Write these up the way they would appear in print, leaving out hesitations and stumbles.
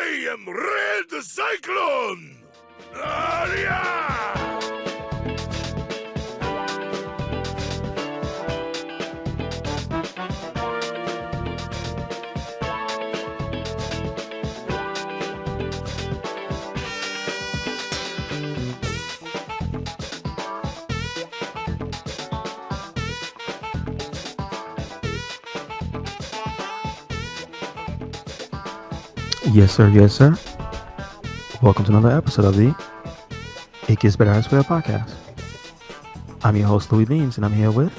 I am Red Cyclone! Yeah! Yes, sir. Yes, sir. Welcome to another episode of the It Gets Better Elsewhere podcast. I'm your host, Louis Beans, and I'm here with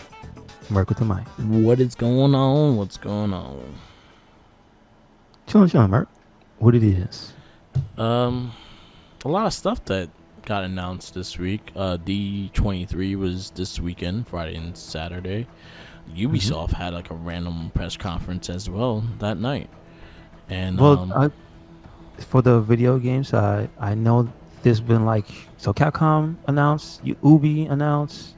Mark with the mic. What is going on? What's going on? Chillin', Mark. What it is? A lot of stuff that got announced this week. D23 was this weekend, Friday and Saturday. Ubisoft had like a random press conference as well that night. And for the video game side, I know there's been so Capcom announced, Ubi announced,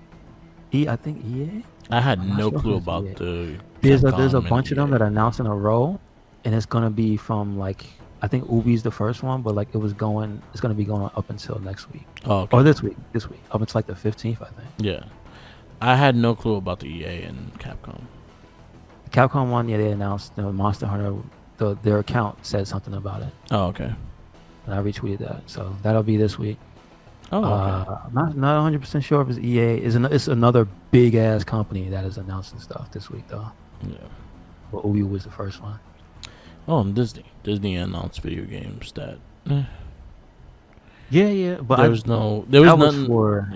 I think EA. I had no clue about the. There's a bunch of them that are announced in a row, and it's gonna be from I think Ubi's the first one, but it's gonna be going on up until next week. Oh, okay. Or this week up until the 15th, I think. Yeah, I had no clue about the EA and Capcom. The Capcom one, they announced Monster Hunter. Their account said something about it. Oh, okay. And I retweeted that, so that'll be this week. Oh, okay. I'm not 100% sure if it's EA. It's another big ass company that is announcing stuff this week, though. Yeah. But Ubi was the first one. Oh, and Disney announced video games that. Yeah, but there was nothing for.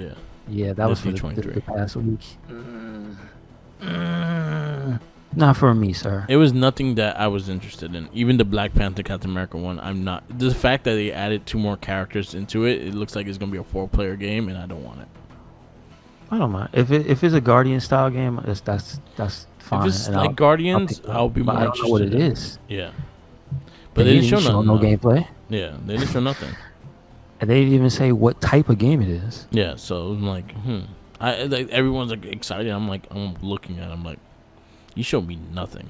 Yeah, that was for the past week. Not for me, sir. It was nothing that I was interested in. Even the Black Panther Captain America one, I'm not. The fact that they added 2 more characters into it, it looks like it's gonna be a 4-player game, and I don't want it. I don't mind. If it's a Guardian style game, that's fine. If it's like Guardians, I'll be more interested. I don't know what it is. Yeah, but they didn't show nothing. No gameplay. Yeah, they didn't show nothing. And they didn't even say what type of game it is. Yeah, so I'm like, everyone's excited. I'm looking at it, I'm like, you showed me nothing.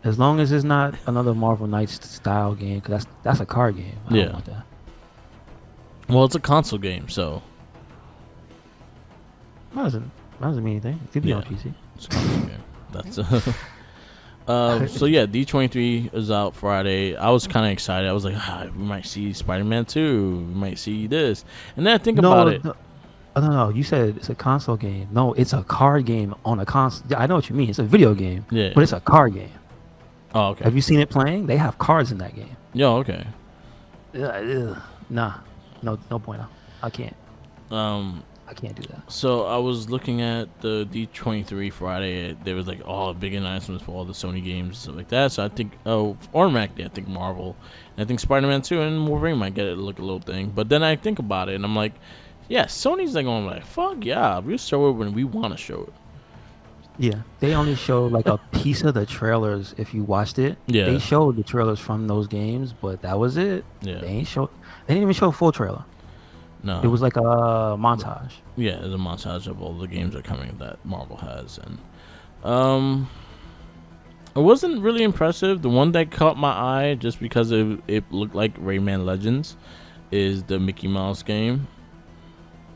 As long as it's not another Marvel Knights style game, because that's a card game. I don't want that. Well, it's a console game, so. That doesn't mean anything. It could be on PC. It's a console game. That's so yeah, D23 is out Friday. I was kind of excited. I was like, we might see Spider-Man 2. We might see this. And then I think about it. No, you said it's a console game. No, it's a card game on a console. I know what you mean. It's a video game, but it's a card game. Oh, okay. Have you seen it playing? They have cards in that game. Yeah, okay. Nah, no point. I can't. I can't do that. So I was looking at the D23 Friday. There was big announcements for all the Sony games and stuff like that. So I think, automatically I think Marvel, and I think Spider-Man 2 and Wolverine might get it look a little thing. But then I think about it, and I'm like, yeah, Sony's going fuck yeah, we'll show it when we want to show it. Yeah, they only showed a piece of the trailers. If you watched it, they showed the trailers from those games, but that was it. Yeah, they didn't even show a full trailer. No, it was a montage. Yeah, it's a montage of all the games that are coming that Marvel has, and it wasn't really impressive. The one that caught my eye just because it looked like Rayman Legends is the Mickey Mouse game.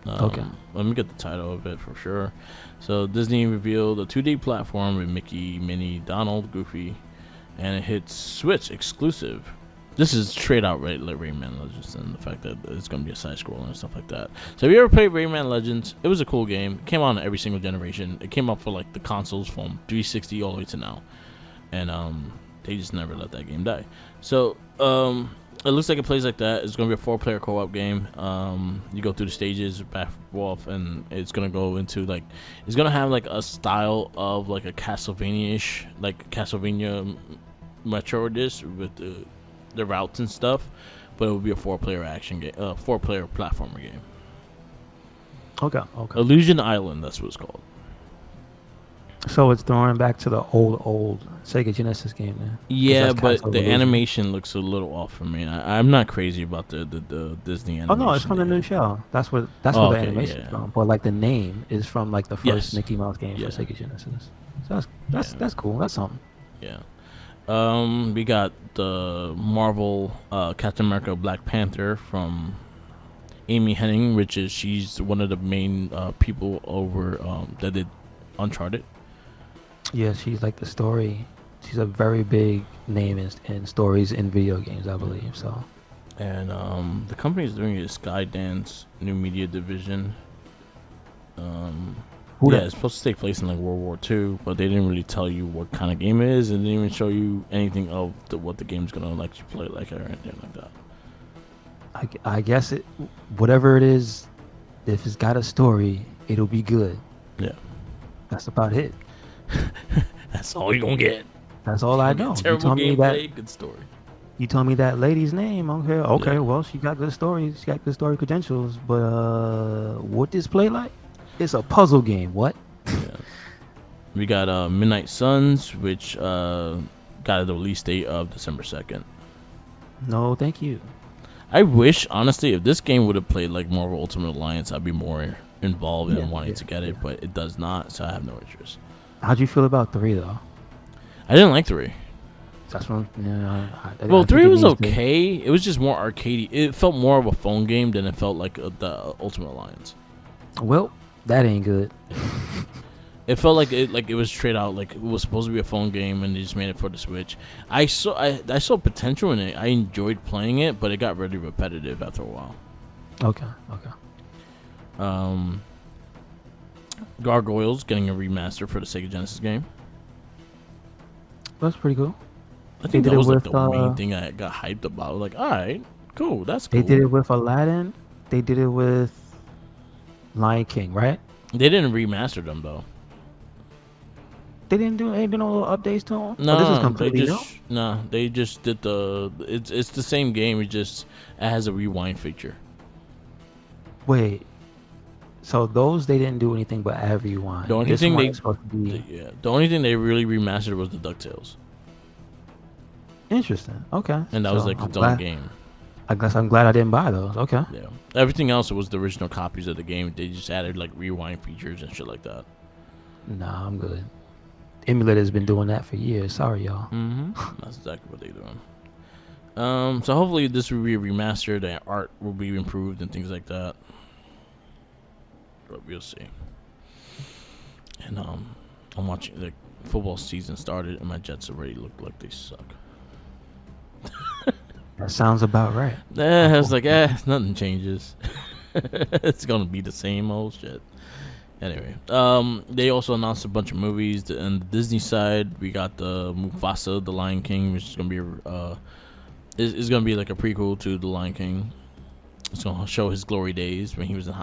Okay. Let me get the title of it for sure. So Disney revealed a 2D platform with Mickey, Minnie, Donald, Goofy, and it hits Switch exclusive. This is straight out Rayman Legends, and the fact that it's going to be a side scroller and stuff like that. So if you ever played Rayman Legends, it was a cool game. It came out on every single generation. It came out for the consoles from 360 all the way to now, and they just never let that game die. So it looks like it plays like that. It's going to be a 4-player co-op game. You go through the stages, back and forth, and it's going to go into it's going to have a style of a Castlevania-ish, Castlevania Metroid-ish with the routes and stuff, but it will be a 4-player action game, 4-player platformer game. Okay. Illusion Island, that's what it's called. So it's throwing back to the old Sega Genesis game then. Yeah, but the animation looks a little off for me. I'm not crazy about the Disney animation. Oh no, it's from the new show. That's where the animation is from. But the name is from the first Mickey Mouse game for Sega Genesis. So that's cool. That's something. Yeah. We got the Marvel Captain America Black Panther from Amy Hennig, she's one of the main people over that did Uncharted. Yeah, she's like the story. She's a very big name in stories in video games, I believe. So. And the company is doing a Skydance new media division. It's supposed to take place in like World War II, but they didn't really tell you what kind of game it is, and they didn't even show you anything of what the game's gonna let you play like or anything like that. I guess whatever it is, if it's got a story, it'll be good. Yeah, that's about it. That's all you're gonna get. That's all I know. Terrible you told me that good story. You told me that lady's name. Okay. Yeah. Well, she got good stories. She got good story credentials. But what this play like? It's a puzzle game. What? Yeah. We got Midnight Suns, which got the release date of December 2nd. No, thank you. I wish, honestly, if this game would have played like Marvel Ultimate Alliance, I'd be more involved in wanting to get it, but it does not, so I have no interest. How'd you feel about 3, though? I didn't like 3. That's one. Well, 3 was okay. It was just more arcadey. It felt more of a phone game than it felt like the Ultimate Alliance. Well, that ain't good. It felt like it was straight out like it was supposed to be a phone game, and they just made it for the Switch. I saw potential in it. I enjoyed playing it, but it got really repetitive after a while. Okay. Gargoyles getting a remaster for the Sega Genesis game. That's pretty cool. I think that was like the main thing I got hyped about. Like, all right, cool, that's cool. They did it with Aladdin. They did it with Lion King, right? They didn't remaster them though. They didn't do no little updates to them. No, this is completely new. No, they just did it's the same game. It has a rewind feature. Wait, so those they didn't do anything but add rewind. The only thing they really remastered was the DuckTales. Interesting. Okay. And that was like its own game. I guess I'm glad I didn't buy those. Okay. Yeah. Everything else was the original copies of the game. They just added like rewind features and shit like that. Nah, I'm good. Emulator's been doing that for years. Sorry, y'all. That's exactly what they're doing. So hopefully this will be remastered and art will be improved and things like that. But we'll see. And I'm watching the football season started and my Jets already look like they suck. That sounds about right. I was like, nothing changes. It's gonna be the same old shit. Anyway, they also announced a bunch of movies. On the Disney side, we got the Mufasa, the Lion King, which is gonna be is gonna be like a prequel to the Lion King. It's gonna show his glory days when he was in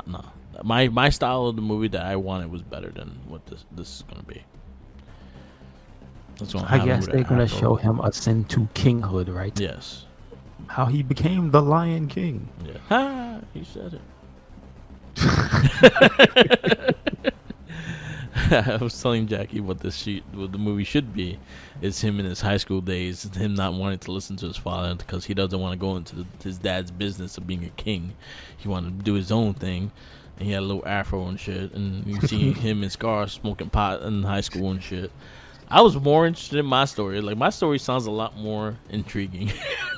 my style of the movie that I wanted was better than what this is gonna be. I guess they're gonna show him ascend to kinghood, right? Yes. How he became the Lion King. Yeah. Ha! He said it. I was telling Jackie what the movie should be. Is him in his high school days, him not wanting to listen to his father because he doesn't want to go into his dad's business of being a king. He wanted to do his own thing, and he had a little afro and shit. And you see him and Scar smoking pot in high school and shit. I was more interested in my story. Like, my story sounds a lot more intriguing.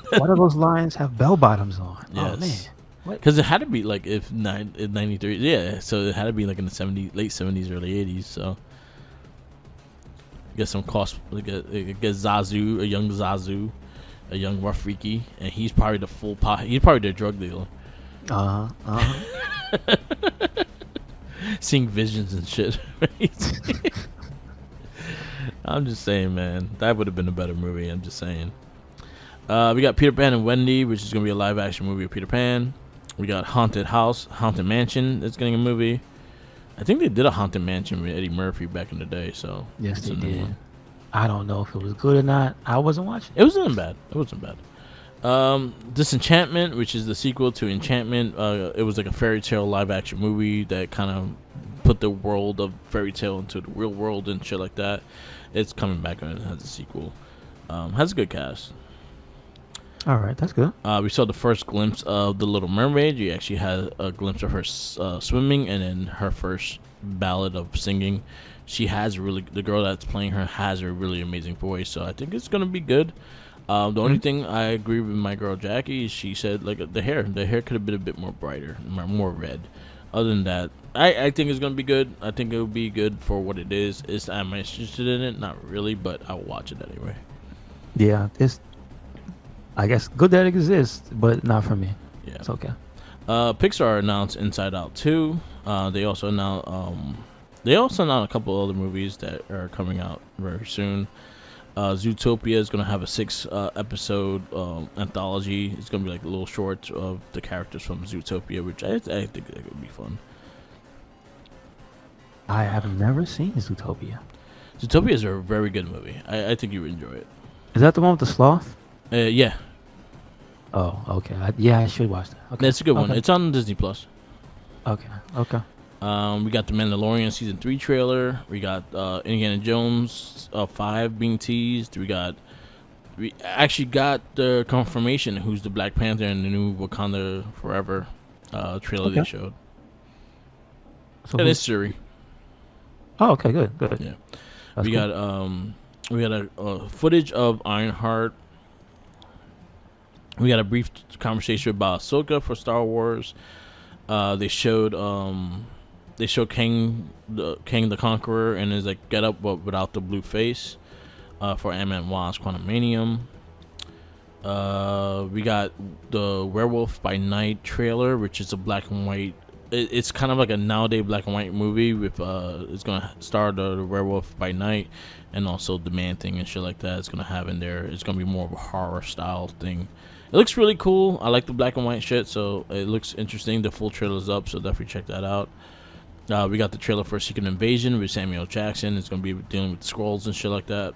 Why do those lions have bell bottoms on? Yes. Oh man. Because it had to be like in 93. Yeah, so it had to be like in the late 70s, early 80s. So get some get Zazu, a young Rafiki, and he's probably the he's probably the drug dealer. Seeing visions and shit. Right? I'm just saying, man, that would have been a better movie. I'm just saying. We got Peter Pan and Wendy, which is gonna be a live action movie of Peter Pan. We got Haunted Mansion that's getting a movie. I think they did a Haunted Mansion with Eddie Murphy back in the day. So yes, they did. I don't know if it was good or not. I wasn't watching. It wasn't bad. Disenchantment, which is the sequel to Enchantment. It was like a fairy tale live action movie that kind of put the world of fairy tale into the real world and shit like that. It's coming back and it has a sequel. Has a good cast. All right, that's good. We saw the first glimpse of The Little Mermaid. You actually had a glimpse of her swimming and then her first ballad of singing. she has the girl that's playing her has a really amazing voice, so I think it's gonna be good. The only thing I agree with my girl Jackie is she said like the hair could have been a bit more brighter, more red. Other than that, I think it's gonna be good. I think it'll be good for what it is. Am I interested in it? Not really, but I'll watch it anyway. Yeah, it's, I guess, good that it exists, but not for me. Yeah, it's okay. Pixar announced Inside Out 2. They also announced a couple other movies that are coming out very soon. Zootopia is going to have a 6-episode anthology. It's going to be like little shorts of the characters from Zootopia, which I think it would be fun. I have never seen Zootopia. Zootopia is a very good movie. I think you would enjoy it. Is that the one with the sloth? Yeah. Oh, okay. I should watch that. Okay. That's a good one. Okay. It's on Disney Plus. Okay. We got the Mandalorian season 3 trailer. We got Indiana Jones 5 being teased. We actually got the confirmation who's the Black Panther in the new Wakanda Forever trailer they showed. So and it's Suri. Oh, okay, good. Yeah. That's we cool. got a footage of Ironheart. We got a brief conversation about Ahsoka for Star Wars. They showed Kang the Conqueror and his like get up but without the blue face for Ant-Man Wasp Quantumanium. We got the Werewolf by Night trailer, which is a black and white. It's kind of like a nowadays black and white movie with it's gonna star the Werewolf by Night and also the Man Thing and shit like that. It's gonna have in there. It's gonna be more of a horror style thing. It looks really cool. I like the black and white shit, so it looks interesting. The full trailer's up, so definitely check that out. We got the trailer for Secret Invasion with Samuel Jackson. It's gonna be dealing with Skrulls and shit like that.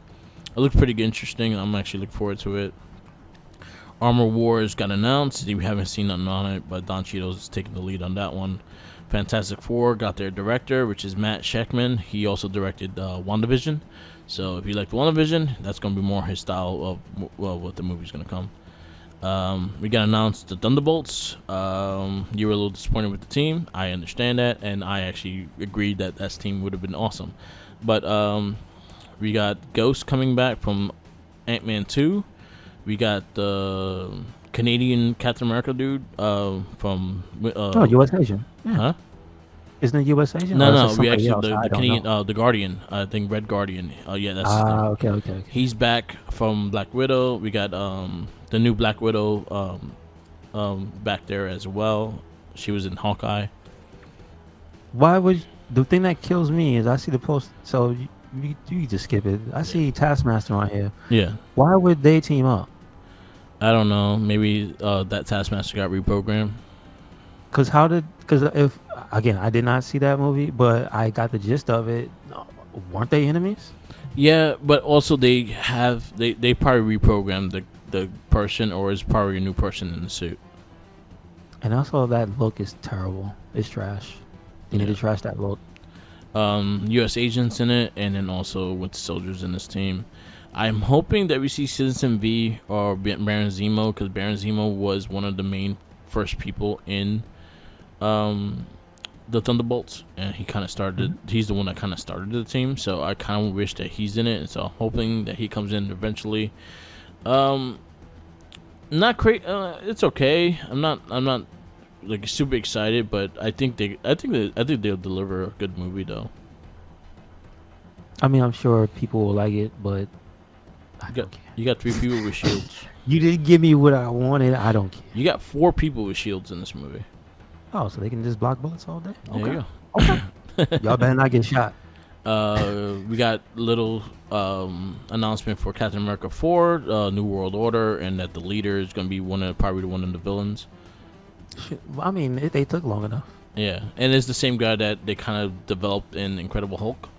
It looks pretty interesting. I'm actually looking forward to it. Armor Wars got announced. We haven't seen nothing on it, but Don Cheadle's is taking the lead on that one. Fantastic Four got their director, which is Matt Shakman. He also directed WandaVision. So if you like WandaVision, that's going to be more his style of what the movie's going to come. We got announced the Thunderbolts. You were a little disappointed with the team. I understand that, and I actually agreed that that team would have been awesome. But we got Ghost coming back from Ant-Man 2. We got the Canadian Captain America dude from... U.S. Agent. Yeah. Huh? Isn't it U.S. Agent? No, we actually... The Canadian... the Guardian. I think Red Guardian. Yeah, that's... Okay. He's back from Black Widow. We got the new Black Widow back there as well. She was in Hawkeye. Why would... The thing that kills me is I see the post... So you just skip it. I see Taskmaster on here. Yeah. Why would they team up? I don't know. Maybe that Taskmaster got reprogrammed. Because if again, I did not see that movie, but I got the gist of it. Weren't they enemies? Yeah, but also they probably reprogrammed the person, or is probably a new person in the suit. And also that look is terrible. It's trash. They need to trash that look. U.S. agents in it, and then also with soldiers in this team. I'm hoping that we see Citizen V or Baron Zemo, because Baron Zemo was one of the main first people in the Thunderbolts, and he kind of started. He's the one that kind of started the team, so I kind of wish that he's in it, and so I'm hoping that he comes in eventually. Not great. It's okay. I'm not like super excited, but I think they'll deliver a good movie though. I mean, I'm sure people will like it, but you got 3 people with shields. You didn't give me what I wanted. I don't care. You got 4 people with shields in this movie. Oh, so they can just block bullets all day? Okay. There you go. Okay. Y'all better not get shot. We got little announcement for Captain America 4, New World Order, and that the leader is going to be probably one of the villains. I mean, they took long enough. Yeah, and it's the same guy that they kind of developed in Incredible Hulk.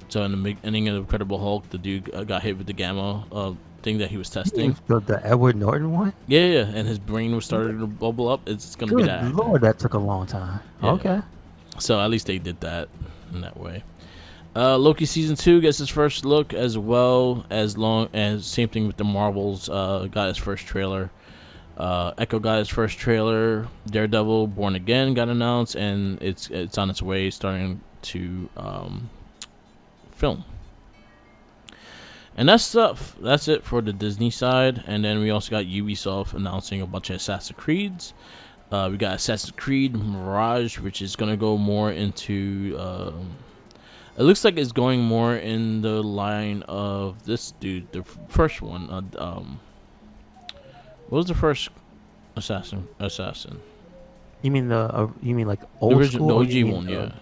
So in the beginning of Incredible Hulk, the dude got hit with the gamma thing that he was testing. The Edward Norton one? Yeah, and his brain was starting to bubble up. It's going to be that. Good Lord, that took a long time. Yeah. Okay. So at least they did that in that way. Loki season 2 gets his first look, as well as same thing with the Marvels. Got his first trailer. Echo got his first trailer. Daredevil Born Again got announced, and it's on its way, starting to film. And that's stuff. That's it for the Disney side. And then we also got Ubisoft announcing a bunch of Assassin's Creeds. We got Assassin's Creed Mirage, which is gonna go more into. It looks like it's going more in the line of this dude, the first one. What was the first Assassin? You mean like The old original, school? the Or you OG mean one, yeah.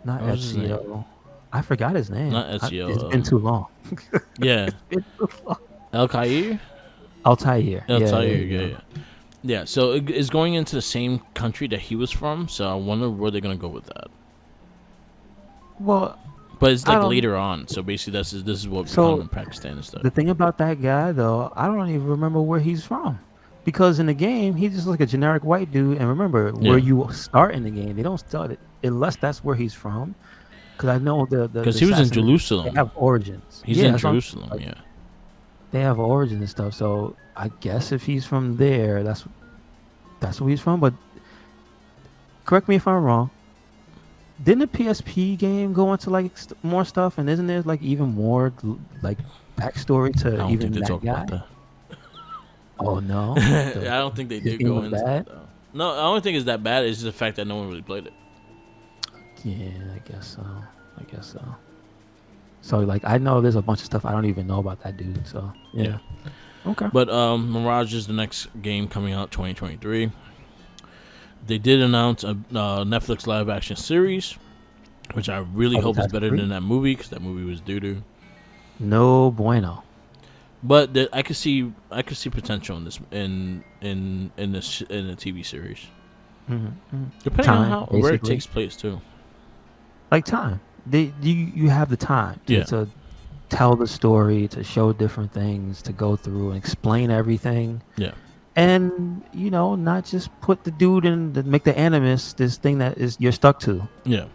Not What was his name? Ezio. I forgot his name. Not Ezio, It's been too long. Yeah, It's been too long. Altair. Altair. Altair, there you yeah, go. yeah. Yeah, so it's going into the same country that he was from. So I wonder where they're gonna go with that. Well, But it's I like don't. later on. So basically, this is what we're So on in Pakistan and stuff. the thing about that guy, though, I don't even remember where he's from, because in the game he's just like a generic white dude. And remember, where Yeah, you start in the game, they don't start it unless that's where he's from. Because I know the because he was in assassins, they Jerusalem. have origins. He's Yeah, in that's what I'm Jerusalem. like. Yeah. They have origins and stuff. So I guess if he's from there, that's where he's from. But correct me if I'm wrong. Didn't the PSP game go into like more stuff? And isn't there like even more like backstory I to don't even think they that talk about guy? that. Oh no, I the, don't think they his did game go was into bad. that though. No, I don't think it's that bad. It's just the fact that no one really played it. Yeah, I guess so. I guess so. So like I know there's a bunch of stuff I don't even know about that dude. So yeah. Okay. But Mirage is the next game coming out 2023. They did announce a Netflix live action series, which I really hope is better than that movie, because that movie was doo-doo. No bueno. But I could see potential in this in the TV series, depending on how where it takes place too. Like time. You have the time to tell the story, to show different things, to go through and explain everything. Yeah. And not just put the dude in make the animus this thing that is you're stuck to. Yeah.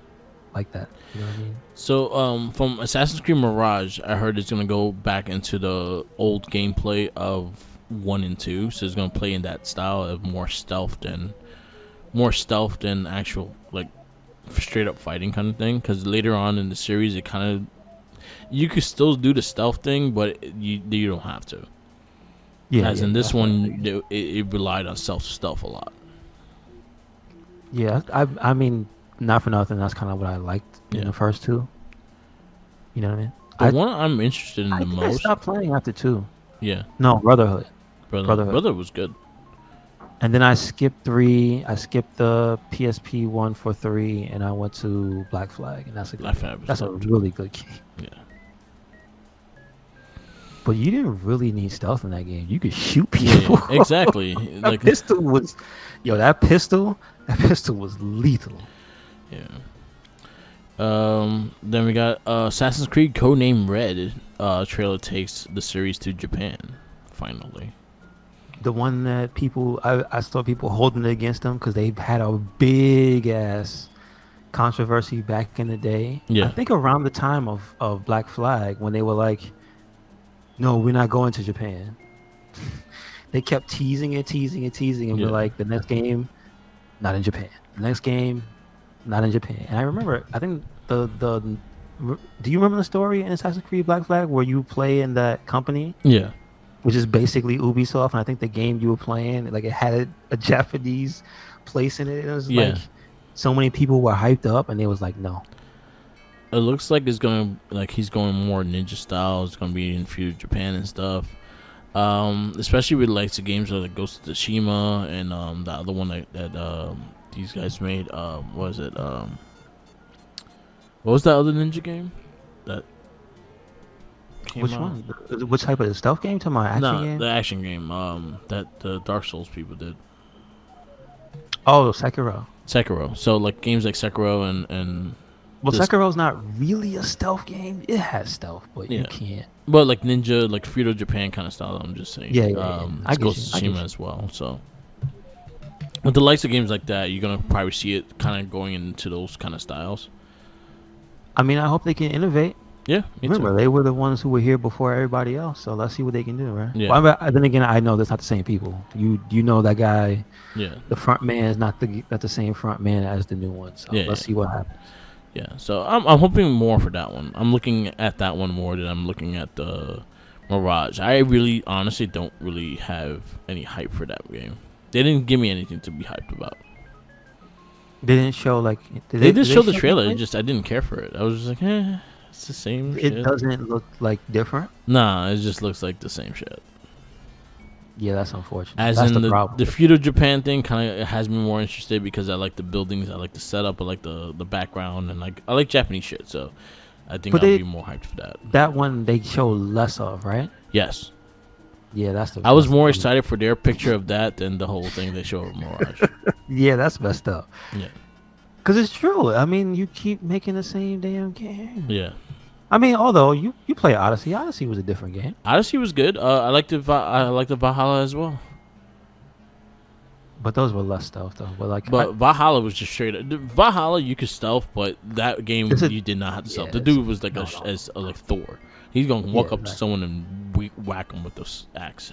Like that. You know what I mean? So from Assassin's Creed Mirage, I heard it's gonna go back into the old gameplay of 1 and 2. So it's gonna play in that style of more stealth than actual like straight up fighting kind of thing. Because later on in the series, it kind of you could still do the stealth thing, but you don't have to. Yeah. As in this one, it relied on stealth a lot. Yeah, I mean, not for nothing. That's kind of what I liked in the first two. You know what I mean? The one I'm interested in I the think most. I stopped playing after 2. Yeah. No, Brotherhood. Brotherhood was good. And then I skipped 3. I skipped the PSP one for 3, and I went to Black Flag, and that's a good game. That's a really good game. Yeah. But you didn't really need stealth in that game. You could shoot people. Yeah, exactly. That pistol was was lethal. Yeah. Then we got Assassin's Creed Codename Red. Trailer takes the series to Japan. Finally. The one that I saw people holding it against them because they had a big ass controversy back in the day. Yeah. I think around the time of Black Flag, when they were like, no, we're not going to Japan. They kept teasing it, and we're like, the next game, not in Japan. The next game, not in Japan. And I remember, I think do you remember the story in Assassin's Creed Black Flag where you play in that company? Yeah. Which is basically Ubisoft, and I think the game you were playing, like it had a Japanese place in it. It was like so many people were hyped up, and they was like, no. It looks like he's going more ninja style. It's gonna be in future Japan and stuff. Especially with like the games like Ghost of Tsushima and the other one that these guys made. What was it? What was that other ninja game? That Which out? one? Which type of stealth game? To my action game? The action game. That the Dark Souls people did. Oh, Sekiro. So like games like Sekiro and. Well, Sekiro's not really a stealth game. It has stealth, but you can't. But like ninja, like feudal Japan kind of style. I'm just saying. Yeah. It's Ghost of Tsushima as well. So, with the likes of games like that, you're gonna probably see it kind of going into those kind of styles. I mean, I hope they can innovate. Yeah, me Remember, too. they were the ones who were here before everybody else, so let's see what they can do, right? Yeah. Well, then again, I know that's not the same people. You know that guy, Yeah. the front man is not the same front man as the new one. So Yeah. let's see what happens. Yeah. So I'm hoping more for that one. I'm looking at that one more than I'm looking at the Mirage. I really, honestly, don't really have any hype for that game. They didn't give me anything to be hyped about. They didn't show like They did show the show trailer. gameplay? Just I didn't care for it. I was just like, it's the same It shit. doesn't look like different. Nah, it just looks like the same shit. Yeah, that's unfortunate. As That's in the problem. the feudal Japan thing kind of has me more interested because I like the buildings, I like the setup, I like the background, and I like Japanese shit. So I think But I'll they- be more hyped for that. That one they show less of, right? Yes, Yeah, that's the. I was that's the more problem. excited for their picture of that than the whole thing they show of Mirage. Yeah, that's messed up. Yeah. Cause it's true. I mean, you keep making the same damn game. Yeah, I mean, although you play Odyssey. Odyssey was a different game. Odyssey was good. I liked the Valhalla as well. But those were less stealth though. But like, But Valhalla was just straight up. Valhalla, you could stealth, but that game It's a- you did not have to stealth. yeah, The it's- dude was like no, like Thor. He's gonna walk Yeah, up to exactly. someone and whack him with this axe.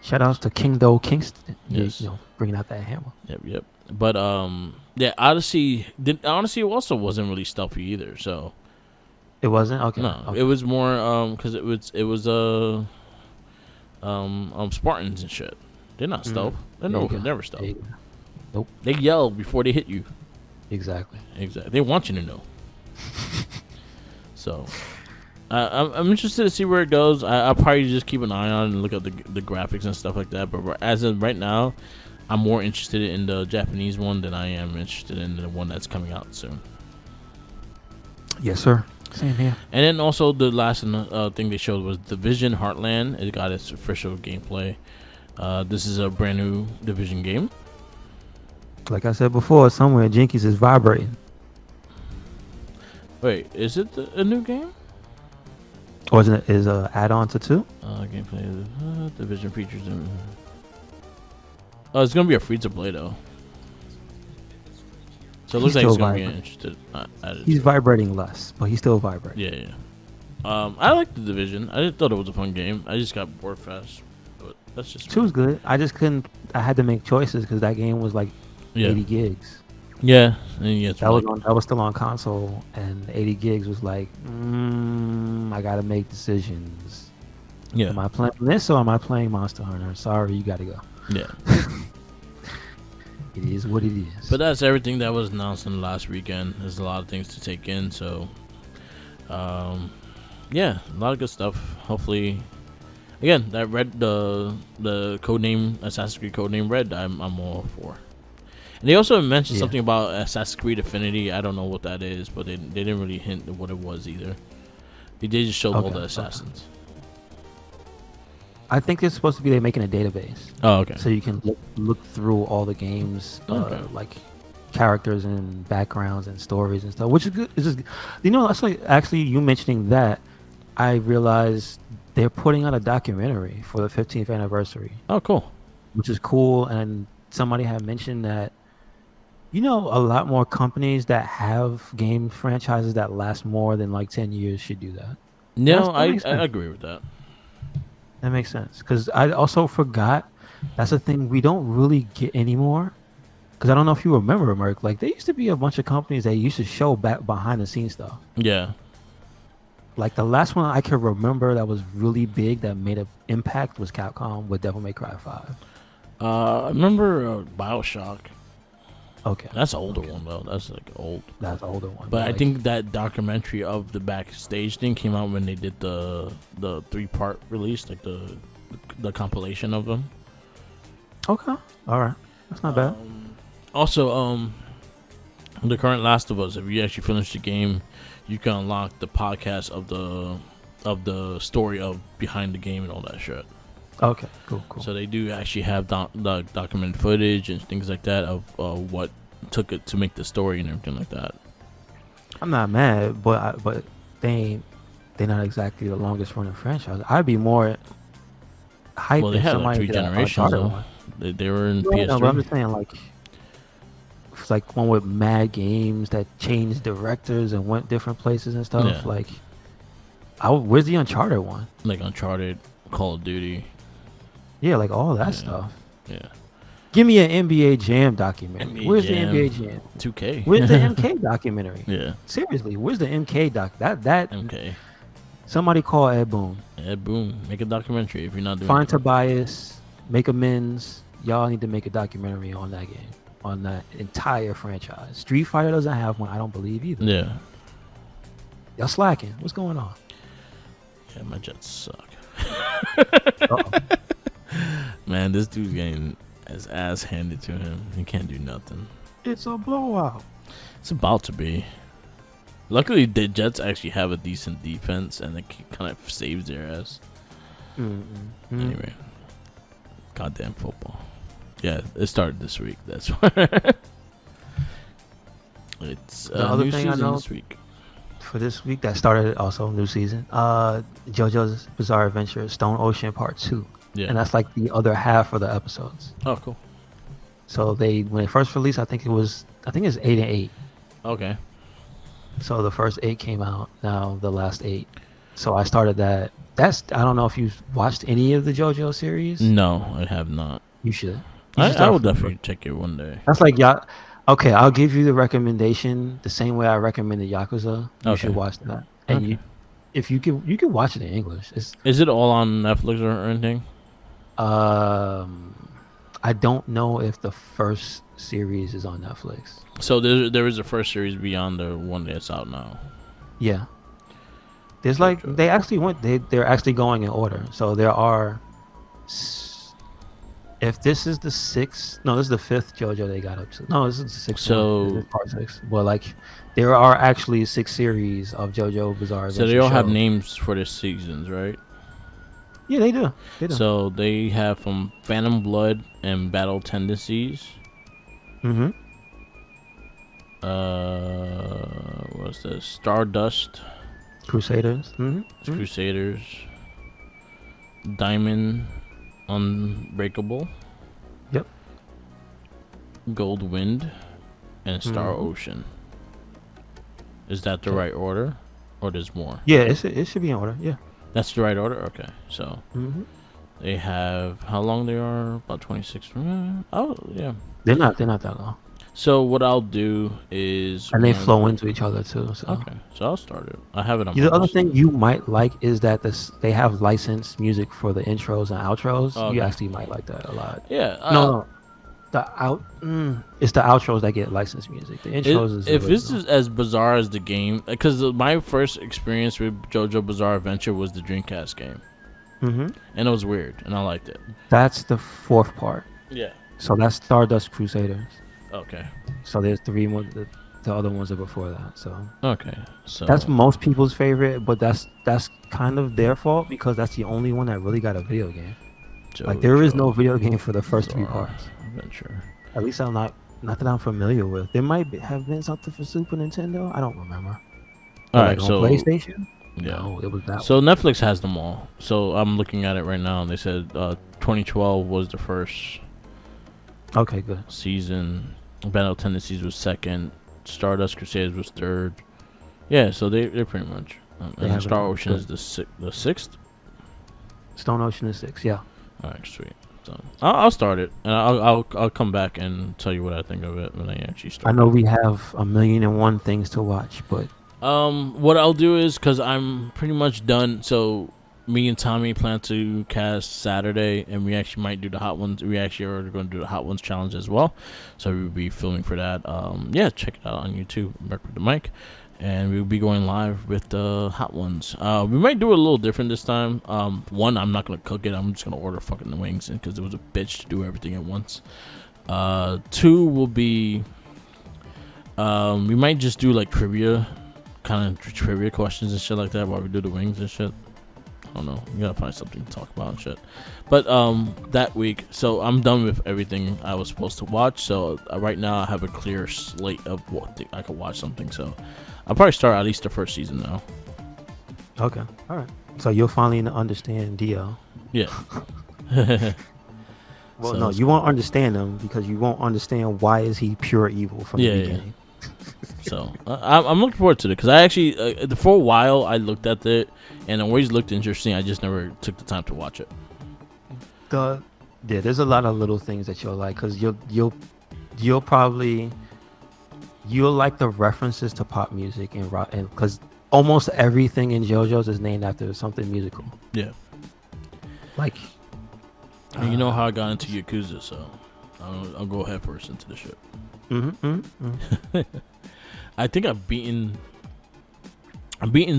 shout outs to Kingston. Yes. You know, bringing out that hammer. Yep. But yeah, Odyssey also wasn't really stealthy either. So It wasn't okay. no, Okay. it was more because it was Spartans and shit. They're not stealth. They're There you go. never stealth. There you go. They yell before they hit you. Exactly. Exactly. They want you to know. So, I'm interested to see where it goes. I'll probably just keep an eye on and look at the graphics and stuff like that. But as of right now, I'm more interested in the Japanese one than I am interested in the one that's coming out soon. Yes, sir. Same here. And then also the last thing they showed was Division Heartland. It got its official gameplay. This is a brand new Division game. Like I said before, somewhere Jinkies is vibrating. Wait, is it a new game? Or is a add-on to 2? Gameplay Division features. Oh, it's gonna be a free to play though. So it looks He's like it's still gonna be vibrant. interested. He's vibrating less, but he's still vibrating. Yeah. I like the Division. I just thought it was a fun game. I just got bored fast, but that's just 2's good. I just couldn't. I had to make choices because that game was like 80 gigs. Yeah, and yeah, it's That was like- that was still on console, and 80 gigs was like, I gotta make decisions. yeah, Am I playing this or am I playing Monster Hunter? Sorry, you gotta go. yeah. It is what it is. But that's everything that was announced in the last weekend. There's a lot of things to take in, so yeah, a lot of good stuff. Hopefully, again, that the codename Assassin's Creed codename Red, I'm all for. And they also mentioned something about Assassin's Creed Affinity. I don't know what that is, but they didn't really hint at what it was either. They did just show all the assassins. I think it's supposed to be they're making a database, Oh, okay. so you can look through all the games, Okay. like characters and backgrounds and stories and stuff, which is good. It's just, you know, actually you mentioning that, I realized they're putting out a documentary for the 15th anniversary, Oh, cool. which is cool. And somebody had mentioned that, you know, a lot more companies that have game franchises that last more than like 10 years should do that. No, That I makes sense. agree with that. That makes sense. Because I also forgot, that's the thing we don't really get anymore. Because I don't know if you remember, Merc, like there used to be a bunch of companies that used to show back behind the scenes stuff. Yeah. Like the last one I can remember that was really big that made an impact was Capcom with Devil May Cry 5. I remember BioShock. Okay. That's an older one though. That's like old. That's the older one. But I like, think that documentary of the backstage thing came out when they did the 3-part release, like the compilation of them. Okay. All right. That's not bad. Also, the current Last of Us. If you actually finish the game, you can unlock the podcast of the story of behind the game and all that shit. Okay. Cool. So they do actually have documented footage and things like that of what took it to make the story and everything like that. I'm not mad, but they're not exactly the longest running franchise. I'd be more hyped Well, they if had like somebody 3 did an generations. Uncharted Though. one. They were in No, PS3. but I'm just saying, like, It's like one with mad games that changed directors and went different places and stuff. Yeah. Like, where's the Uncharted one? Like Uncharted, Call of Duty. Yeah, like all that stuff. Yeah. Give me an NBA Jam documentary. Where's the NBA Jam? 2K. Where's the MK documentary? Yeah. Seriously, where's the MK doc? That MK. Somebody call Ed Boon. Ed Boon, make a documentary if you're not doing Find it. Tobias, make amends. Y'all need to make a documentary on that game, on that entire franchise. Street Fighter doesn't have one, I don't believe either. Yeah. Y'all slacking. What's going on? Yeah, my Jets suck. Uh-oh. Man, this dude's getting his ass handed to him. He can't do nothing. It's a blowout. It's about to be. Luckily, the Jets actually have a decent defense, and it kind of saves their ass. Anyway, goddamn football. Yeah, it started this week. That's why. It's The other new thing I season know this week. for this week that started also new season. JoJo's Bizarre Adventure Stone Ocean Part 2. Yeah. And that's like the other half of the episodes. Oh, cool. So when they first released, I think it's 8 and 8. Okay. So the first 8 came out. Now the last 8. So I started that. I don't know if you've watched any of the JoJo series. No, I have not. You should. I will definitely check it one day. That's like okay, I'll give you the recommendation the same way I recommended Yakuza. You should watch that. And you can watch it in English. Is it all on Netflix or anything? I don't know if the first series is on Netflix. So there is a first series beyond the one that's out now. Yeah. There's like they're actually going in order. So there are. If this is the 6th, no, this is the 5th JoJo they got up to. No, this is the 6th. So one. This is part 6. But like, there are actually 6 series of JoJo Bizarre Adventure. So they all have shows. names for their seasons, right? Yeah, they do. So they have from Phantom Blood and Battle Tendencies. Mm-hmm. What's this? Stardust. Crusaders. Mm-hmm. Crusaders. Diamond Unbreakable. Yep. Gold Wind and Star Ocean. Is that the right order? Or there's more? Yeah, it should be in order. Yeah. That's the right order? Okay. So they have how long they are? About 26. Oh, yeah. They're not that long. So what I'll do is and they flow into each other too. So. Okay. So I'll start it. I have it on The other thing you might like is that they have licensed music for the intros and outros. Okay. You actually might like that a lot. Yeah. No. It's the outros that get licensed music. The intros is if this is as bizarre as the game, because my first experience with JoJo Bizarre Adventure was the Dreamcast game, and it was weird, and I liked it. That's the 4th part. Yeah. So that's Stardust Crusaders. Okay. So there's 3 more. The other ones are before that. So okay. So that's most people's favorite, but that's kind of their fault because that's the only one that really got a video game. Like there is no video game for the first 3 parts. Adventure. At least I'm not that I'm familiar with. There might have been something for Super Nintendo. I don't remember. All right, on so PlayStation. Yeah. No, it was that. So Netflix has them all. So I'm looking at it right now, and they said 2012 was the first. Okay, good. Season. Battle Tendencies was 2nd. Stardust Crusaders was 3rd. Yeah, so they're pretty much. And Star Ocean is the 6th. Stone Ocean is 6. Yeah. All right, sweet. So I'll start it, and I'll come back and tell you what I think of it when I actually start. I know we have 1,000,001 things to watch, but what I'll do is because I'm pretty much done. So me and Tommy plan to cast Saturday, and we actually might do the Hot Ones. We actually are going to do the Hot Ones challenge as well, so we'll be filming for that. Yeah, check it out on YouTube, Mark with the Mic, and we'll be going live with the Hot Ones. We might do it a little different this time. One, I'm not gonna cook it. I'm just gonna order fucking the wings, because it was a bitch to do everything at once. 2 will be, we might just do like trivia questions and shit like that while we do the wings and shit. I don't know. We gotta find something to talk about and shit. But that week, so I'm done with everything I was supposed to watch. So right now I have a clear slate of what I could watch something. So I'll probably start at least the first season now. Okay. All right. So you'll finally understand Dio. Yeah. Well, So no, it's you cool. won't understand him because you won't understand why is he pure evil from Yeah, the yeah. beginning. So I'm looking forward to it because I actually for a while I looked at it and it always looked interesting. I just never took the time to watch it. Yeah, there's a lot of little things that you'll like because you'll probably you'll like the references to pop music and rock, and because almost everything in JoJo's is named after something musical. Yeah. Like, And you know how I got into Yakuza, so I'll go head first into the shit. I think I've beaten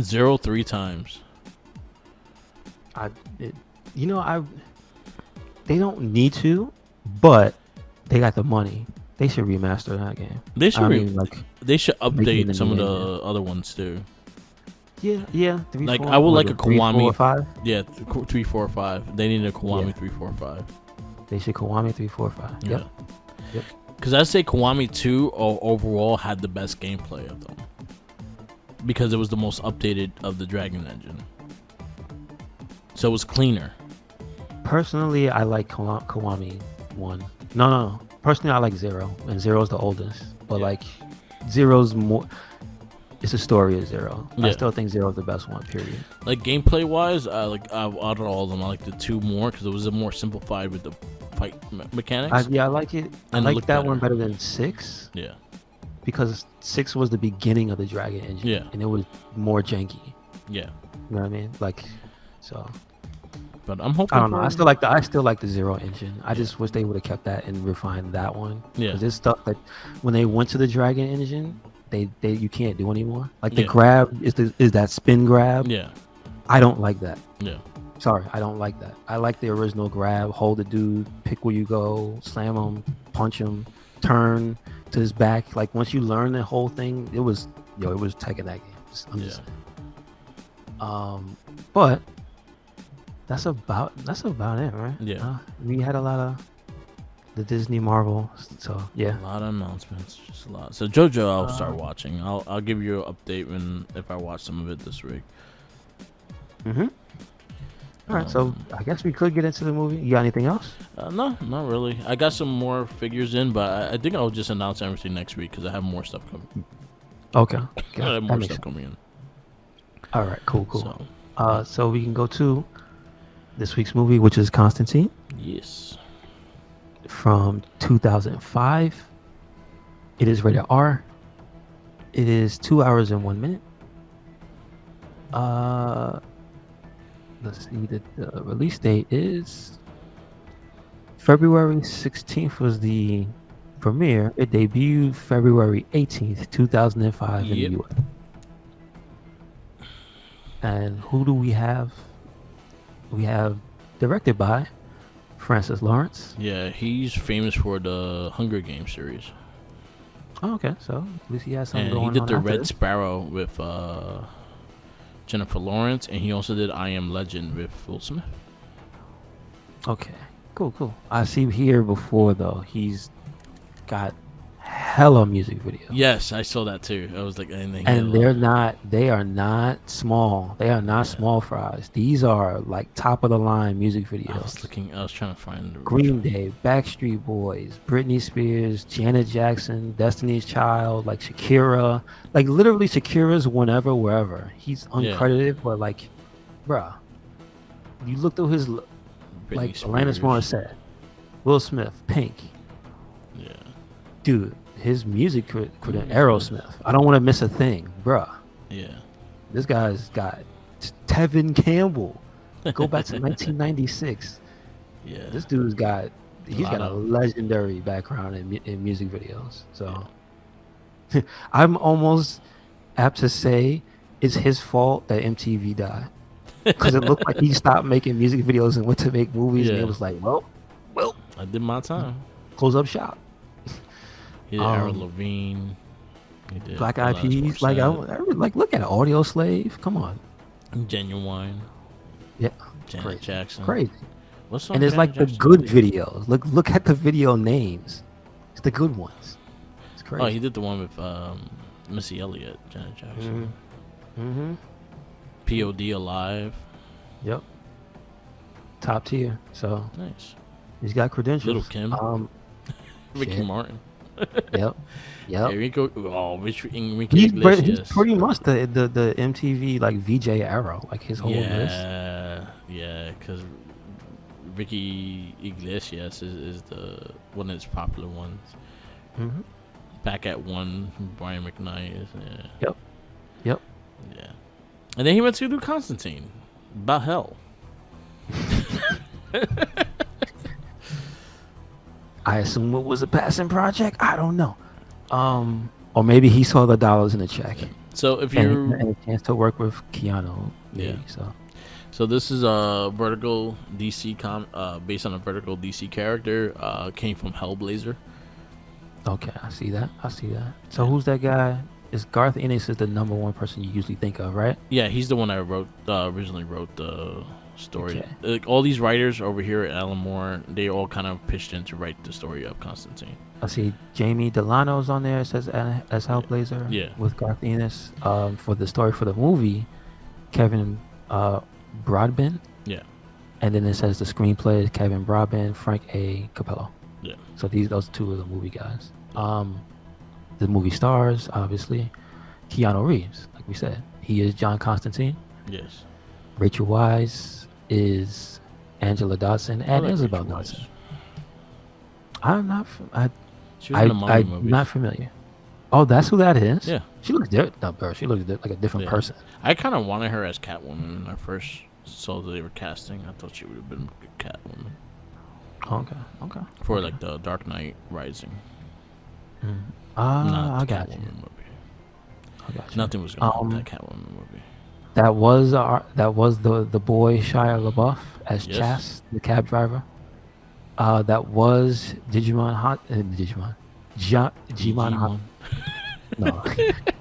Zero 3 times. They don't need to, but they got the money. They should remaster that game. They should I mean, like, they should make it update in some of the the engine. other ones too. Yeah. Three, Like four, I would what like is a it, 3, 4, Kiwami. 5. Yeah, 3, 4, 5. They need a Kiwami Yeah. 3, 4, 5. They should Kiwami 3, 4, 5. Yep. Yeah. Because I'd say Kiwami 2 overall had the best gameplay of them. Because it was the most updated of the Dragon Engine. So it was cleaner. Personally, I like Kiwami 1. No. Personally, I like 0, and 0 is the oldest. But Yeah. like, 0's more. It's a story of 0. I Yeah. still think 0 is the best one. Period. Like gameplay wise, out of all of them, I like the 2 more because it was more simplified with the fight mechanics. I like it. I And like look that better. one better than 6 Yeah. because 6 was the beginning of the Dragon Engine. Yeah. And it was more janky. Yeah. You know what I mean? Like, so. But I'm hoping. I don't know. I still like the 0 engine. I just wish they would have kept that and refined that one. Yeah. Because there's stuff that when they went to the Dragon engine, they you can't do anymore. Like the Yeah. grab is that spin grab. Yeah. I don't like that. Yeah. Sorry, I don't like that. I like the original grab, hold the dude, pick where you go, slam him, punch him, turn to his back. Like once you learn the whole thing, it was tech in that game. I'm just saying. But that's about it, right? Yeah. We had a lot of the Disney Marvel, so yeah. A lot of announcements, just a lot. So JoJo, I'll start watching. I'll give you an update if I watch some of it this week. All right, so I guess we could get into the movie. You got anything else? No, not really. I got some more figures in, but I think I'll just announce everything next week because I have more stuff coming. Okay. I have more makes stuff sense. coming in. All right, cool. So, So we can go to this week's movie, which is Constantine yes. from 2005. It is rated R. It is 2 hours and 1 minute. Let's see, the release date is February 16th was the premiere. It debuted February 18th, 2005 in the Yep. US. And who do we have? We have directed by Francis Lawrence. Yeah, he's famous for the Hunger Games series. Oh, okay, so at least he has something And going he did on the after Red this. Sparrow with Jennifer Lawrence, and he also did I Am Legend with Will Smith. Okay, cool. I see here before though. He's got hella music videos. Yes, I saw that too. I was like, And they are not small. They are not small fries. These are like top of the line music videos. I was trying to find the Green Day, Backstreet Boys, Britney Spears, Janet Jackson, Destiny's Child, like Shakira, like literally Shakira's whenever, wherever. He's uncredited, but like, bruh, you look through his Britney like Spears. Alanis Morissette, Will Smith, Pink, Yeah. dude. His music could Aerosmith. I don't want to miss a thing, bruh. Yeah. This guy's got Tevin Campbell. Go back to 1996. Yeah. This dude's got lot a of- legendary background in music videos. So I'm almost apt to say it's his fault that MTV died, because it looked like he stopped making music videos and went to make movies, and Yeah. it was like, well, I did my time. close up shop. He did Aaron Levine. He did Black Eyed Alanis Peas, like Morissette, look at it, Audio Slave. Come on, Genuine. yeah, Janet crazy. Jackson. Crazy. What song And it's Janet like the Jackson good did? videos. Look at the video names. It's the good ones. It's crazy. Oh, he did the one with Missy Elliott, Janet Jackson. Mm-hmm. POD Alive. Yep. Top tier. So Nice. He's got credentials. Little Kim. Ricky shit. Martin. Yep. Yep. Enrique Enrique He's Iglesias. pretty much the MTV like VJ era, like his whole list. Yeah, because Ricky Iglesias is the one of his popular ones. Mm-hmm. Back at One, Brian McKnight is. Yeah. Yep. Yeah. And then he went to do Constantine. About hell. I assume it was a passing project. I don't know. Or maybe he saw the dollars in the check. So if and you're a chance to work with Keanu. Maybe, Yeah. So this is a vertical DC based on a vertical DC character. Came from Hellblazer. Okay, I see that. So who's that guy? Is Garth Ennis is the number one person you usually think of, right? Yeah, he's the one that originally wrote the story. Okay. Like, all these writers over here at Alan Moore, they all kind of pitched in to write the story of Constantine. I see Jamie Delano's on there. It says as Hellblazer. Yeah. With Garth Ennis. For the story for the movie, Kevin Broadbent. Yeah. And then it says the screenplay is Kevin Broadbent, Frank A. Capello. Yeah. So those two are the movie guys. The movie stars, obviously, Keanu Reeves, like we said. He is John Constantine. Yes. Rachel Weisz is Angela Dodson and Isabel Dodson. I'm not. She was in the Marvel I'm movies. not familiar. Oh, that's who that is. Yeah. She looks different. No, bro, she looks like a different person. I kind of wanted her as Catwoman when I first saw that they were casting. I thought she would have been a good Catwoman. Okay. For like the Dark Knight Rising. I got you. Movie. Nothing was going on with that Catwoman movie. That was the boy Shia LaBeouf as Chas, the cab driver. That was Digimon Han. No,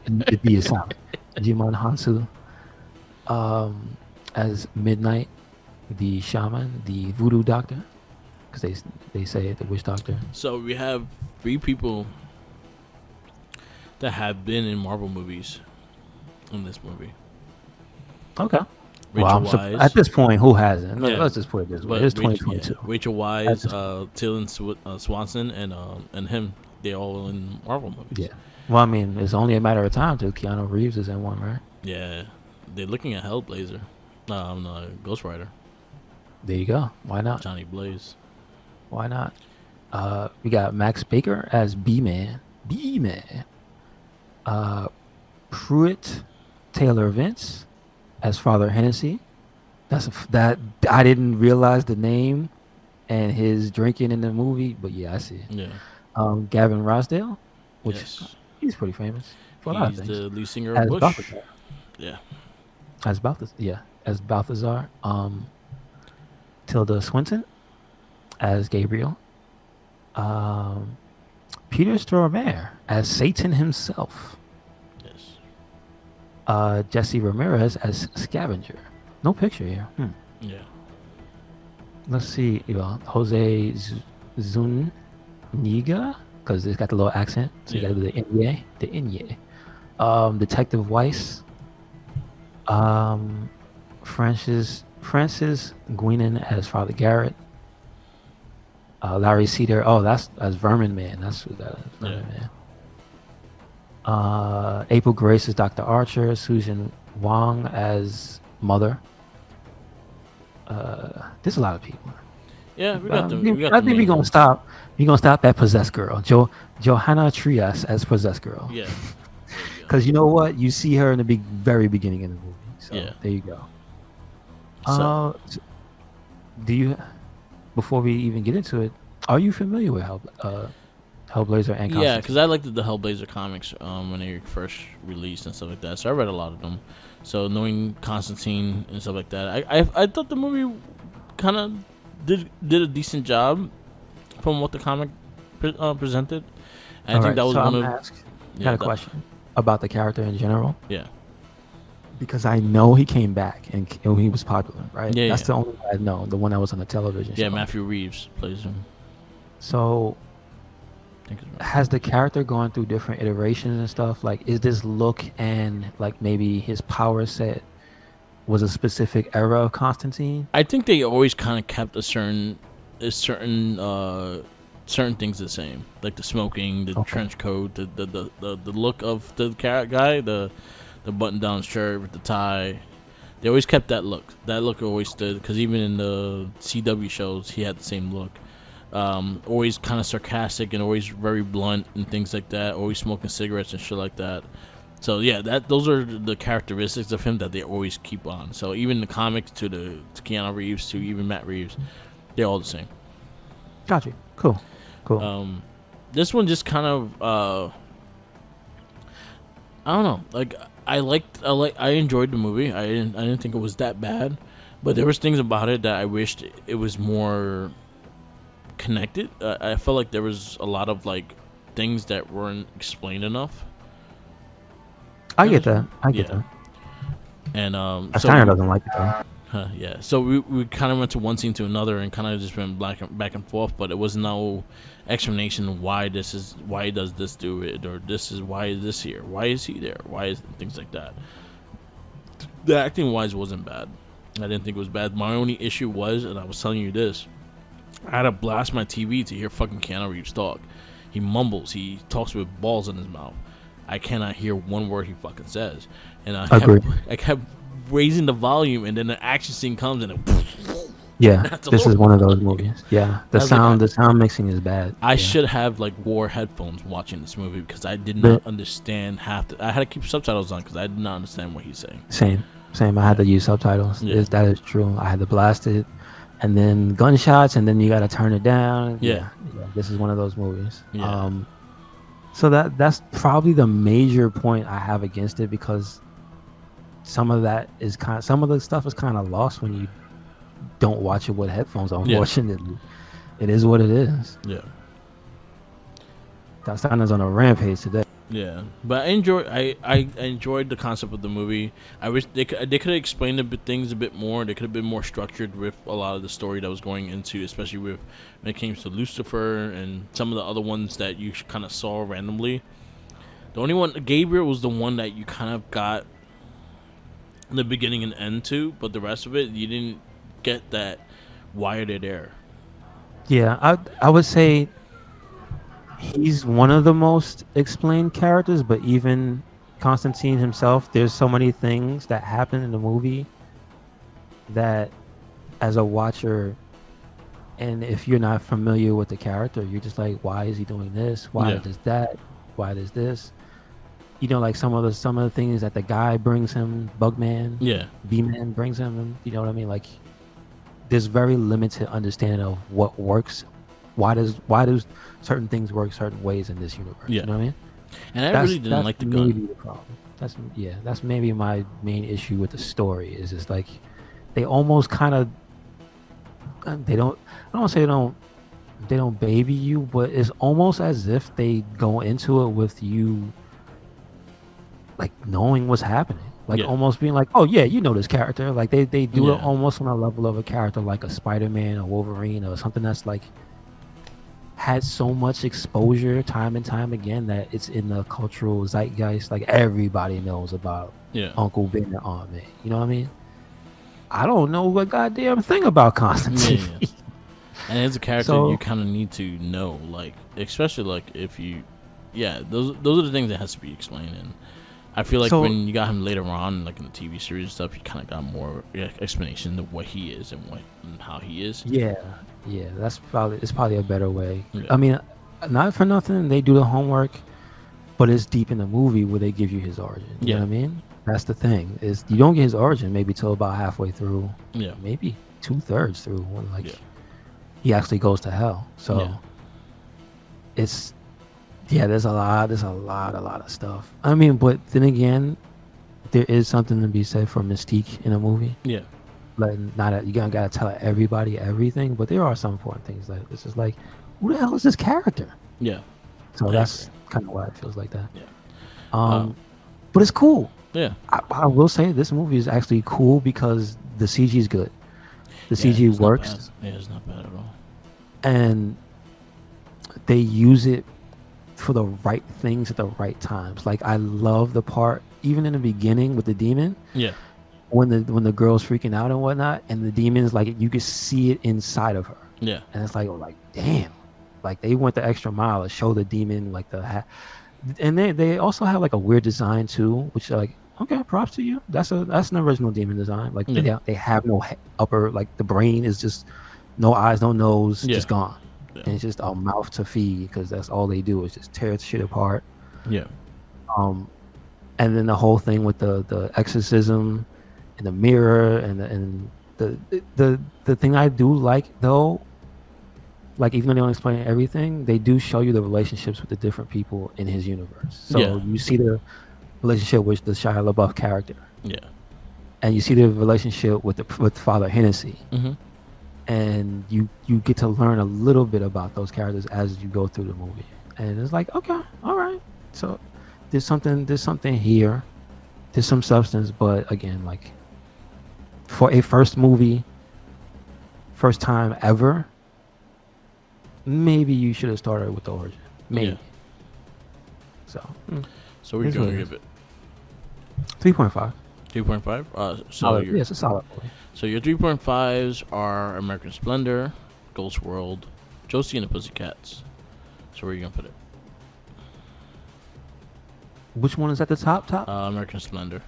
the D is silent. Digimon Hansu. As Midnight, the shaman, the voodoo doctor, because they say the witch doctor. So we have 3 people that have been in Marvel movies in this movie. Okay. Rachel Weisz. At this point, who hasn't? Yeah. Let's just put it this way. It's 2022. Rachel Weisz, Tilden Swanson, and him. They all in Marvel movies. Yeah. Well, I mean, it's only a matter of time till Keanu Reeves is in one, right? Yeah. They're looking at Hellblazer. Ghost Rider. There you go. Why not? Johnny Blaze. Why not? We got Max Baker as B-Man. Pruitt Taylor Vince as Father Hennessy. That I didn't realize the name and his drinking in the movie, but yeah, I see it. Yeah. Gavin Rossdale, which he's pretty famous for a lot of He's things. the lead singer of Bush. Balthazar. Yeah. As Balthazar. Tilda Swinton as Gabriel. Peter Stormare as Satan himself. Yes. Jesse Ramirez as Scavenger. No picture here. Yeah. Let's see. Jose Zuniga, because it's got the little accent. So you got to do the Inye. Detective Weiss. Francis Guinan as Father Garrett. Larry Cedar. Oh, that's Vermin Man. That's who that is. Vermin Man. April Grace as Dr. Archer. Susan Wong as Mother. There's a lot of people. Yeah, we got I think we're gonna stop. We're gonna stop at Possessed Girl. Johanna Trias as Possessed Girl. Yeah. Because you know what? You see her in the very beginning of the movie. So there you go. So, do you? Before we even get into it, are you familiar with Hellblazer and Constantine? Yeah, because I liked the Hellblazer comics when they first released and stuff like that. So I read a lot of them. So knowing Constantine and stuff like that, I thought the movie kind of did a decent job from what the comic presented. And I think that was one of. I got a question about the character in general. Yeah. Because I know he came back and he was popular, right? Yeah, That's the only one I know, the one that was on the television show. Yeah, Matthew Reeves plays him. So, has the character gone through different iterations and stuff? Like, is this look and, like, maybe his power set was a specific era of Constantine? I think they always kind of kept a certain is certain things the same, like the smoking, the trench coat, the look of the guy, the button down shirt with the tie. They always kept that look. That look always stood, because even in the CW shows, he had the same look. Always kind of sarcastic and always very blunt and things like that. Always smoking cigarettes and shit like that. So yeah, those are the characteristics of him that they always keep on. So even the comics to Keanu Reeves to even Matt Reeves, they're all the same. Gotcha. Cool. This one just kind of I don't know. Like I enjoyed the movie. I didn't think it was that bad, but there was things about it that I wished it was more connected. I felt like there was a lot of like things that weren't explained enough. I get that. And Steiner doesn't like it though. Yeah, so we kind of went to one scene to another and kind of just went back and forth, but it was no explanation of why he does this, do it, or why is this here, why is he there, why is things like that. The acting wise wasn't bad. I didn't think it was bad. My only issue was, and I was telling you this, I had to blast my TV to hear fucking Keanu Reeves talk. He mumbles, he talks with balls in his mouth. I cannot hear one word he fucking says, and I kept raising the volume, and then the action scene comes and this is one of those movies. Yeah, the sound mixing is bad. I should have like wore headphones watching this movie, because I did not understand I had to keep subtitles on because I did not understand what he's saying. Same. I had to use subtitles. That is true. I had to blast it, and then gunshots, and then you got to turn it down. Yeah, this is one of those movies. So that's probably the major point I have against it, because some of the stuff is kind of lost when you don't watch it with headphones. Unfortunately, it is what it is. Yeah, Constantine's on a rampage today. Yeah, but I enjoyed the concept of the movie. I wish they could have explained things a bit more. They could have been more structured with a lot of the story that was going into, especially when it came to Lucifer and some of the other ones that you kind of saw randomly. The only one, Gabriel, was the one that you kind of got the beginning and end to, but the rest of it, you didn't get that. Why are they there? Yeah, I would say he's one of the most explained characters, but even Constantine himself, there's so many things that happen in the movie that as a watcher, and if you're not familiar with the character, you're just like, why is he doing this? Why does that? Why does this? You know, like some of the things that the guy brings him, Bugman, B-Man brings him, you know what I mean? Like, there's very limited understanding of what works. Why does certain things work certain ways in this universe? You know what I mean? And I really didn't like the gun. Maybe the problem. That's maybe my main issue with the story. Is it's like they almost kind of they don't baby you, but it's almost as if they go into it with you like knowing what's happening. Like almost being like, oh yeah, you know this character. Like they do it almost on a level of a character like a Spider-Man or Wolverine or something that's like had so much exposure time and time again that it's in the cultural zeitgeist. Like everybody knows about Uncle Ben and Aunt May. You know what I mean? I don't know a goddamn thing about Constantine. And as a character, you kind of need to know, like, especially like if you, those are the things that has to be explained. And I feel like when you got him later on, like in the TV series and stuff, you kind of got more explanation of what he is and how he is. Yeah, it's probably a better way. I mean, not for nothing, they do the homework, but it's deep in the movie where they give you his origin. You know what I mean? That's the thing, is you don't get his origin maybe till about halfway through. Maybe 2/3 through when he actually goes to hell. So it's there's a lot of stuff. I mean, but then again, there is something to be said for mystique in a movie. Like, not that you gotta tell everybody everything, but there are some important things. Like, it's just like, who the hell is this character? So that's kind of why it feels like that. But it's cool. I will say this movie is actually cool because the CG is good. The CG works. It's not bad at all. And they use it for the right things at the right times. Like, I love the part, even in the beginning with the demon. when the girl's freaking out and whatnot, and the demons, like, you can see it inside of her, Yeah. and it's like, oh, like, damn, like they went the extra mile to show the demon like and they also have like a weird design too, which like, okay, props to you. That's an original demon design. Like Yeah. they have no upper, like the brain is just no eyes, no nose, Yeah. just gone, Yeah. and it's just a mouth to feed because that's all they do is just tear shit apart. Yeah. And then the whole thing with the exorcism and the mirror and the thing I do like though, like even though they don't explain everything, they do show you the relationships with the different people in his universe. So Yeah. you see the relationship with the Shia LaBeouf character, Yeah. and you see the relationship with Father Hennessy, Mm-hmm. and you get to learn a little bit about those characters as you go through the movie, and it's like, okay, all right, so there's something here, there's some substance, but again, like for a first time ever, maybe you should have started with the origin, maybe. Yeah. So we're Here's going what to it give it 3.5. 2.5. So Solid. Yeah, it's a solid movie. So your 3.5s are American Splendor, Ghost World, Josie and the Pussycats. So where are you gonna put it? Which one is at the top? American Splendor.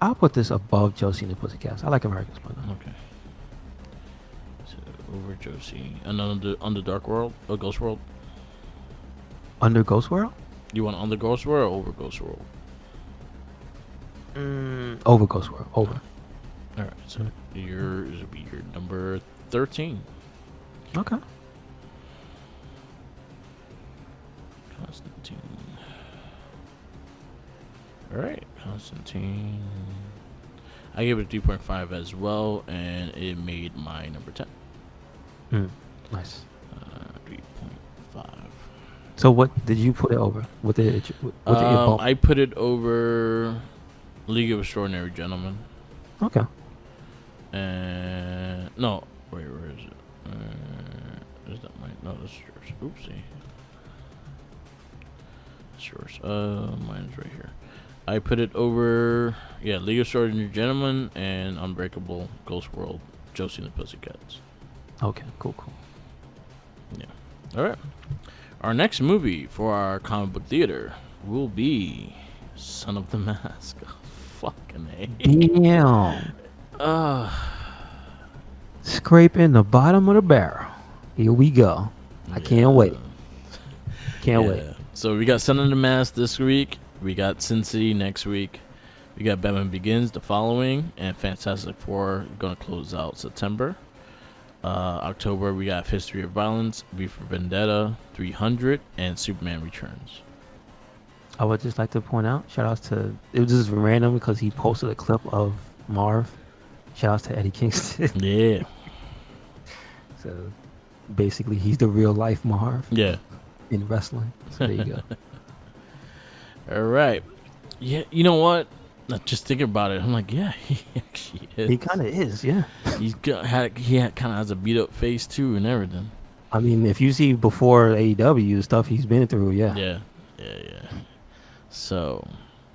I'll put this above Josie and the Pussycats. I like American Splendor. Okay. So over Josie and under Dark World or Ghost World. Under Ghost World? You want under Ghost World or over Ghost World? Over Ghost World. Over. All right. So yours will be your number 13. Okay. Constantine. All right, Constantine. I gave it a 3.5 as well, and it made my number 10. Nice. 3.5. So what did you put it over? I put it over League of Extraordinary Gentlemen. Okay. And no, wait, where is it? Is that mine? No, that's yours. Oopsie. That's yours. Mine's right here. I put it over, League of Extraordinary Gentlemen and Unbreakable, Ghost World, Josie and the Pussycats. Okay, cool. Yeah. All right. Our next movie for our comic book theater will be Son of the Mask. Fucking A. Damn. Scraping the bottom of the barrel. Here we go. I can't wait. Can't wait. So we got Son of the Mask this week. We got Sin City next week. We got Batman Begins the following, and Fantastic Four gonna close out September. October we got History of Violence, V for Vendetta, 300, and Superman Returns. I would just like to point out, shout outs to, it was just random because he posted a clip of Marv. Shout outs to Eddie Kingston. Yeah. So basically he's the real life Marv. Yeah. In wrestling. So there you go. All right. Yeah, you know what? Just thinking about it, I'm like, yeah, he actually is. He kind of is, yeah. He kind of has a beat up face too and everything. I mean, if you see before AEW stuff he's been through, yeah. Yeah. So,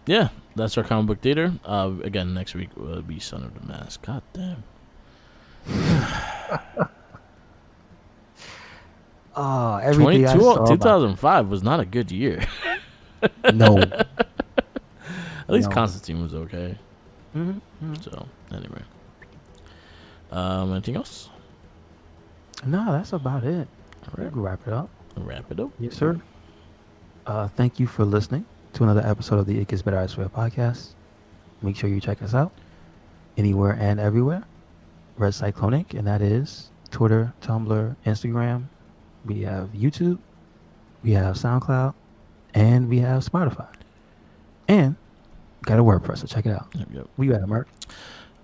yeah, that's our comic book theater. Again, next week will be Son of the Mask. God damn. Everything I saw 2005 was not a good year. No. At least Constantine was okay. Mm-hmm. So, anyway. Anything else? No, that's about it. All right. We'll wrap it up. Wrap it up. Yes, sir. Thank you for listening to another episode of the It Gets Better, I Swear podcast. Make sure you check us out anywhere and everywhere. RedCycloneInc, and that is Twitter, Tumblr, Instagram. We have YouTube. We have SoundCloud. And we have Spotify. And got a WordPress, so check it out. Yep. Where you at, Mark?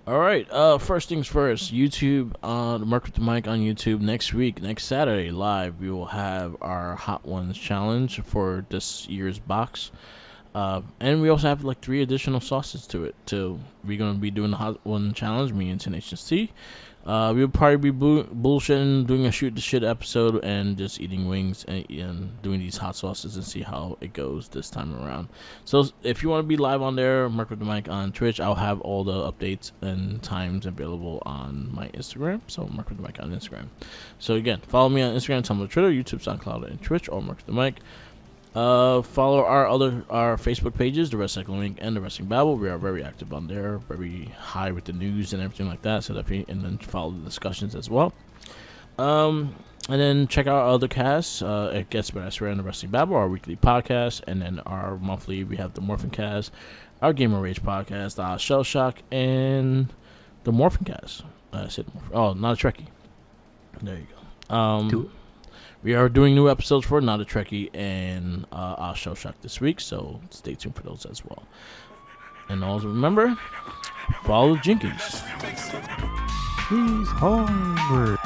All right. First things first. YouTube. The Mark with the Mic on YouTube next week, next Saturday live. We will have our Hot Ones challenge for this year's box. And we also have like 3 additional sauces to it. We're gonna be doing the hot one challenge, me and Tenacious T. We'll probably be bullshitting, doing a shoot the shit episode, and just eating wings and doing these hot sauces and see how it goes this time around. So if you want to be live on there, Mark with the Mic on Twitch, I'll have all the updates and times available on my Instagram. So Mark with the Mic on Instagram. So again, follow me on Instagram, Tumblr, Twitter, YouTube, SoundCloud, and Twitch, or Mark with the Mic. Follow our Facebook pages, the RedCycloneInc and the Wrestling Babble. We are very active on there, very high with the news and everything like that. So definitely, and then follow the discussions as well. And then check out our other casts. It Gets Better, I Swear, and the Wrestling Babble, our weekly podcast, and then our monthly. We have the Morphin Cast, our Gamer Rage podcast, Shell Shock, and the Morphin Cast. I said Morphin. Oh, Not a Trekkie. There you go. We are doing new episodes for Not a Trekkie and our Shell Shock this week, so stay tuned for those as well. And also remember, follow the Jenkins. He's hungry.